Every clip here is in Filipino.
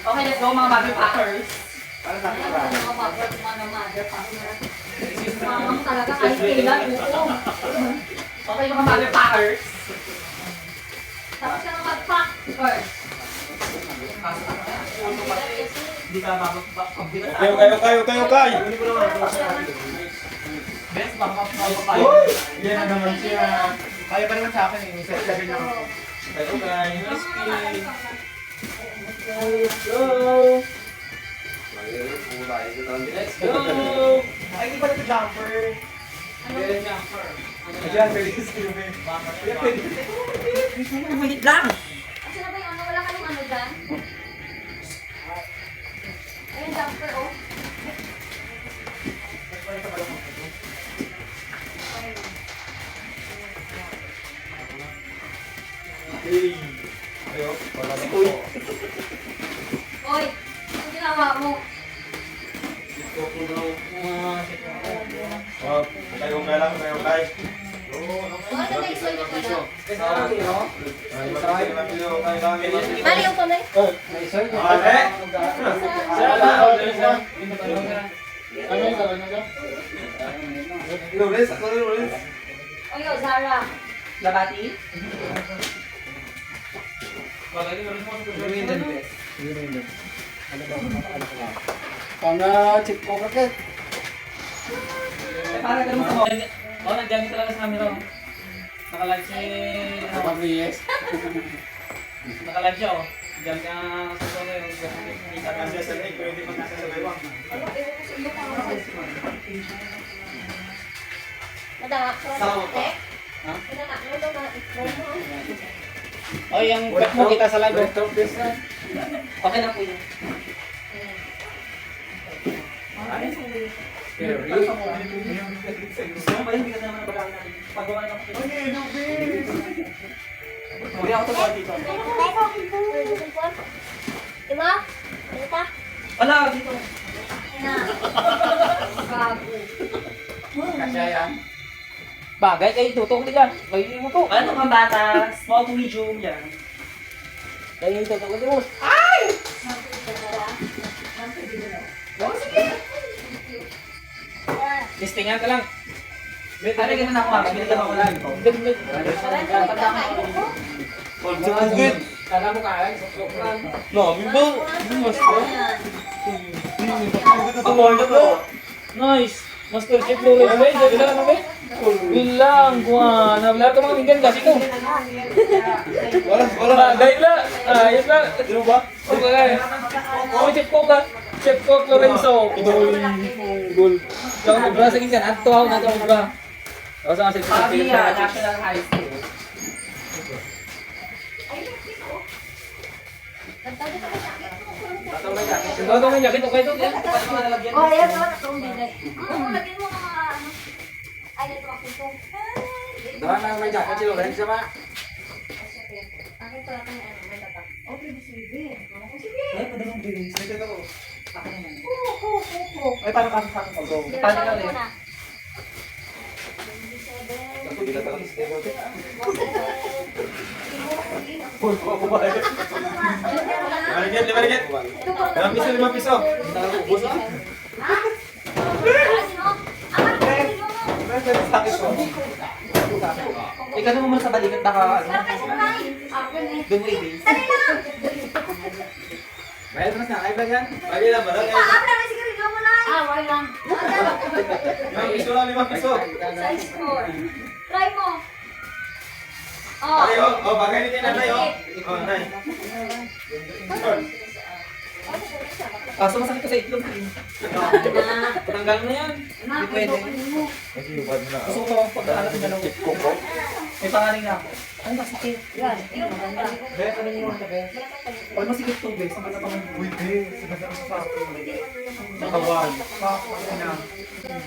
Okay, let's go mga mother packers. Para sa akin. Mga mother packers. Mamang talaga kahit kailan. Okay, mga mother packers. Tapos ka na mag-pack first. Hindi ka mapapagbigat. Kayo. Best, mapapagbigat. Yan na naman siya. Kaya pa naman sa akin eh. Sa sabi lang ako. Kayo kayo. Let's go. Let's go. Ay, di ba ito jumper? Ano? Jumper. Ayan, pwede ka swimming. Ayan, pwede ka swimming. Minute lang. Asa na ba yung ano? Wala kayong ano dyan? Ayun, jumper, oh. Hey. Ayo, wala na po. Oy, ano ginawa mo? Oh, kayo lang, kayo kay. Ano na explain ko na? Mali yung kamay. Oy, oh, Zara. Labati? Check ko kakit. Para ganun sa mga. Oo, nandiyan talaga sa camera. Nakalag si... Yes. Nakalag siya, oh. Diyan ka sa solo yung... Kita ka siya sa leg, pwede magkasasabay wang. Madama. Sao pa? Ha? Madama. Ano daw na i-phone mo? Oh, yung back mo kita sa live. Business. Okay na po yun. Gusto mo ba yun? Hindi ka naman nabalaki natin. Pagawa na ako. Hindi ako tumawa dito. Diba? Dita? Wala, dito. Na. Bago. Kasya yan. Bagay kayo, tutong nila. Kayo mo to. Ano mga bata? Small to medium yan. Kayo yung tutong nila. Ay! Oh, sige. Listingan ka lang. Ano ganun ako mama? Binigyan ako lang. Good. Kala mo kaya? Sokran. No, bimbo. Mas ko. Nice. Master Chief Lawrence Bay, bilang ano ba? Bilang, kuha. Nabla ito mga minggan kasi ko. Wala. Bagay na. Ayos na. Ano ba? Okay. Oh, Chef Cook ha. Chef Cook Lorenzo. Gol. Lang mo bra sa kinkan. Ato ako na ito bra. O sa kasi National High School. Ito may jacket. Okay ito. Paano mga nalagyan? Oh, ayan. Itong binay. Lagyan mo mga ano. Ay, ito ako ito. Doon na may jacket si Lorenz siya ba? Bakit wala kang ano? May tatak. Okay, sige. Ay, padalong bilis. Kuko. Ay, paano kasi sa akin pag-go? Paano ka ulit? Limarigit. 5 piso. Ha? Ikaw naman sa balikat baka ano? Doon mo i-base. Bayad mas na kayo ba yan? Lagi lang ba? Ah, wala lang. 5 piso lang, 5 piso. Size 4. Try mo. Oh. Ayo, oh, bagay ni kay nanay oh. Oh, nay. Kaso masakit ko sa itlog. Patanggal na yan. Hindi pwede. Gusto ko pa pagkahanap ng dalawa. May pangaling na ako. Ano ba sikit? Yan. Yung maganda. Beth, ano yung mga beth? Pag masikit to, Beth, saan ka na pang Pwede, sabagay ako sa akin. Nakawan.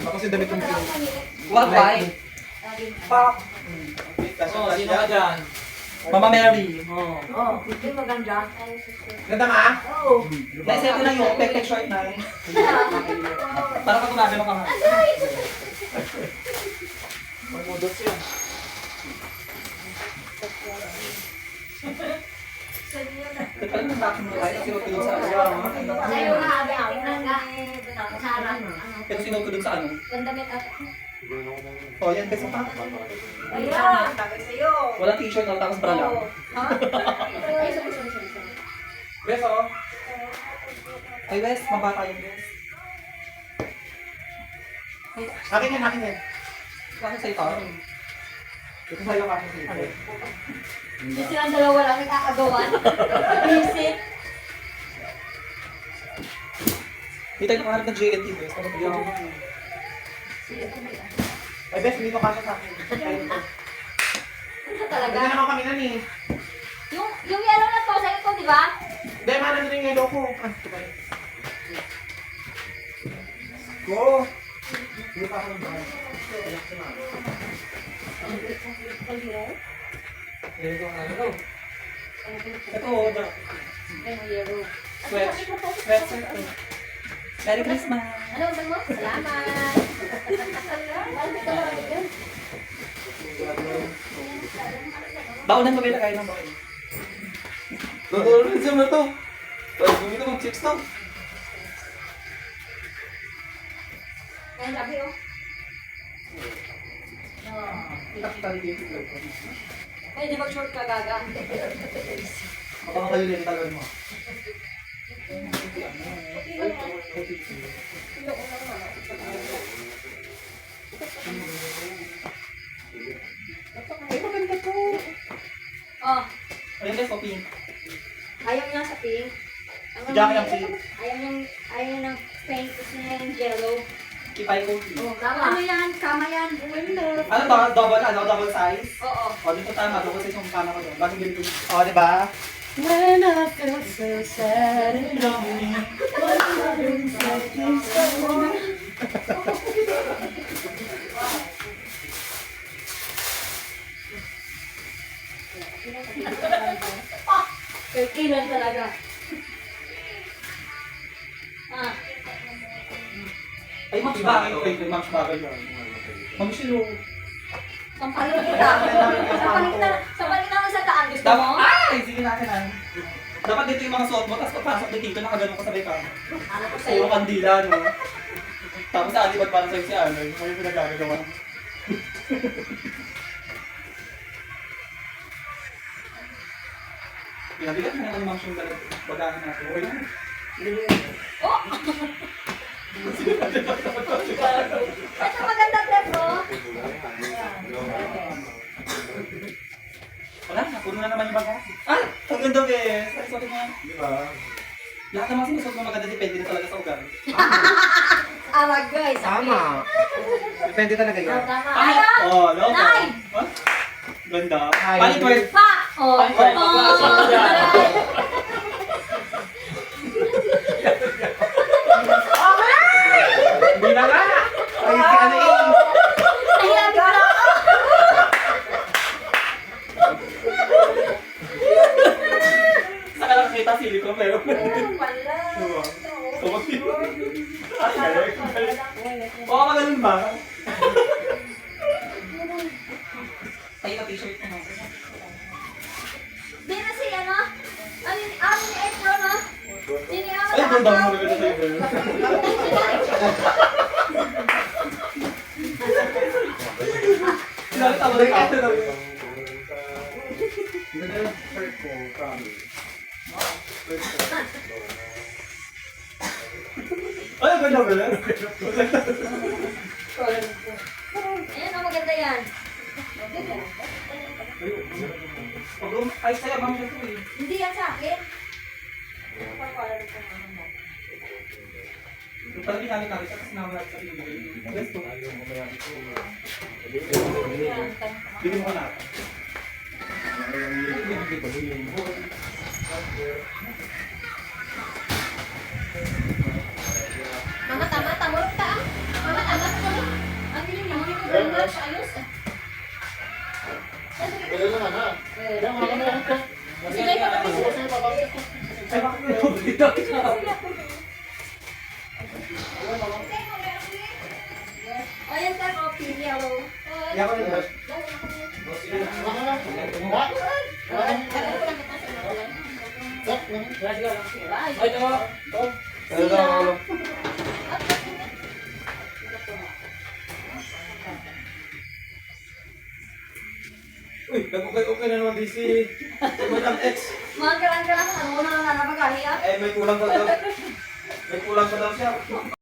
Ako si damit ng pino. Wag bye. Pak. Oh, Sino ka dyan? Mama Mary. Oh. Oh, yung maganda. Ganda ka? Oo. Guys, ito na yung pek short na. Para pag umaga mo ka nga. Magmudot siya. Parang nang bakit mo tayo, sinutulog sa ano. Sa'yo nga, abi ako nga. Sarap. Pero sinutulog sa ano. Gandamit ako. O, yan, beso pa. Ayan. Walang t-shirt na tapos bra lang. Ay, sorry. Beso. Ay, Wes, mabata yung Wes. Akin yan. Bakit sa'yo pa? Ito sa'yo kasi sa'yo. Hindi silang dalawa lang nagkakagawan. Visit. Hindi tayo nakaharap ng JNT, Wes. Ano ba yun? Ay, best, hindi ko kasya sa akin. Ano talaga? Hindi naman kami na ni. Yung yellow na to, sa'yo to, di ba? Hindi, mahal na rin yung yellow ko. Ah, ito ba yun? Go! Hindi pa ako ng bahay. Ito, order. Yung yellow. Sweat. Sweat. Merry Christmas. Ano ba mo? Salamat. Baunan mo kayo ng baon. Tutulog siya na to. Tapos bumito mag-chicks to. Ayan, sabi oh. Kita-kita rin yung tigil. Ay, di mag-short ka, gaga. Baka kayo rin talaga mo. Ay, maganda to. Oh, Ayun guys, o pink. ayaw niya sa pink. Si Jackie ang pink. Ayaw niya ng pink, gusto niya yung yellow. Kipay ko. Oh, ano yan? Kama yan. Ano to? Double size? Oo. O, dito tama. Double size yung kama ko doon. Bakit ganito yun? O, di ba? When I feel so sad and lonely, wondering something so wrong. Kailan talaga. Ah, Ay, Mams bagay. Okay, Mams bagay yun. Mams silo. sampalin kita. Sampalin kita sa taan. Gusto Dapat, mo? ay! Sige natin ah. Dapat dito yung mga suot mo, tapos pagpasok dito, nakaganon ka sabay ka. Ano ko Puro sa'yo? kandila, no? Tapos sa alibag parang sa'yo si Anoy, mo yung pinagagagawa. Pinabigat mo naman yung Mams yung bagahan natin. Okay na. Oh! Ito maganda, Tefro. Wala na, puno na naman yung bagahan. Ay! Ang ganda, bes! Ay, sorry mo. Di ba? Lahat naman sinusuot mo maganda, depende na talaga sa ugali. Arag, guys. Tama. Depende talaga Oh, yan. tama. Ayaw! Oh, loko. Nay! Huh? Ganda. Ay. Palit word. Pa! Oh! Ay, ay, Oh! Hindi na nga! Ay, si ano eh! Nahilabi ko lang ako! Saka lang kita sili ko, pero... Wala. Oo, magaling ba? Tayo na t-shirt mo. Di na si ano? Ano ni April, no? Di ni April. Ay, ganda mo maganda sa'yo, girl. Sinali tama na yung Ganda yung shirt ko, promise. Ay, ang ganda ba lang? Ayan, oh, maganda yan. Ay, sa'yo, ma'am siya ito eh. Hindi yan sa akin. Yung pala ginamit natin siya kasi naman natin sa pinibigay. Let's go. Bigyan mo ka natin. Mama, tama, tama. Mama, tama, tama. Ang galing niya. Hindi ko very much. Ayos. Sige, Ay, bakit may dito? Iyak ko na. Ay, ito. Ano daw? Uy, nag-okay na naman din si Madam X. Mga karang-karang, ano na nga na magahiya? Eh, may kulang pa daw. May kulang pa daw siya.